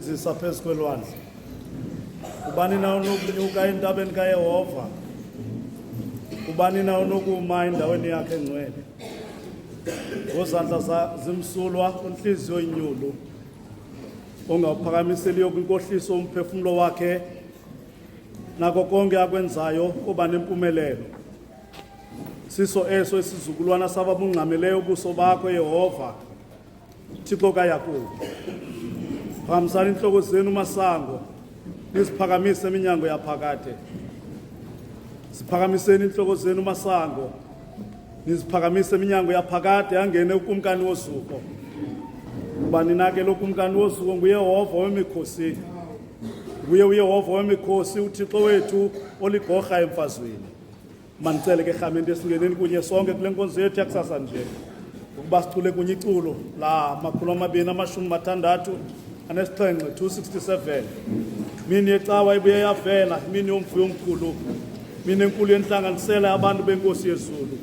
zisaphezu kwelwandle. Ubani na unokunyuka entabeni kaYehova? Ubani na unokuma endaweni yakhe engcwele? Ngozandla zimsulwa, inhliziyo inyulu, ongaphakamiseliyo kwinkohliso umphefumulo wakhe, nako konke akwenzayo kuba nempumelelo. Siso eso isizukulwana sababungqameleyo ubuso bakho Yehova, Thixo kaYakobi. Phakamisani inhloko zenu masango, niziphakamise eminyango yaphakade. Ziphakamiseni inhloko zenu masango, niziphakamise eminyango yaphakade, angene ukumkani wosuko. Ubani na ke lo kumkani wosuko? NguYehova wemikhosi. Nguye uYehova wemikhosi, uThixo wethu oligorha emfazweni. Manicele ke rhamente esingeneni kunye sonke kule nkonzo yethu yakusasa nje, ukuba sicule kunye iculo la 267. Mini yecawa ibuye yavela, imini yomvuyo omkhulu, imini enkulu yentlanganisela yabantu benkosi yezulu.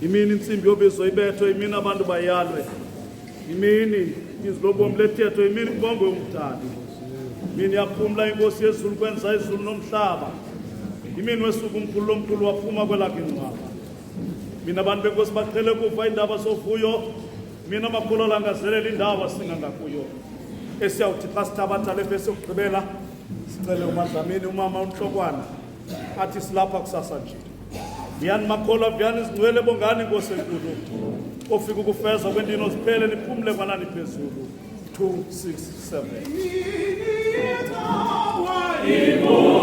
Imini intsimbi yobizo ibethwe, imini abantu bayalwe, imini izilobom lethetho, imini imbongo yomdali, imini yaphumla inkosi yezulu kwenza izulu nomhlaba, imini wesuku umkhulu lomkhulu waphuma kwelakhe ingcwaba. Mina abantu benkosi baqhele kufa indaba sovuyo, mina amakhulu alangazelela indaba singa ngakuyo. Esiyawuthi xa sithabatha le vesi yokugqibela sicele uMadlamini umama unhlokwana athi silapha kusasa nje. Viyani makholwa, viyani izingcwele, bongani inkosi enkulu, ofika ukufeza kwendino ziphele niphumle kwanani phezulu. 267.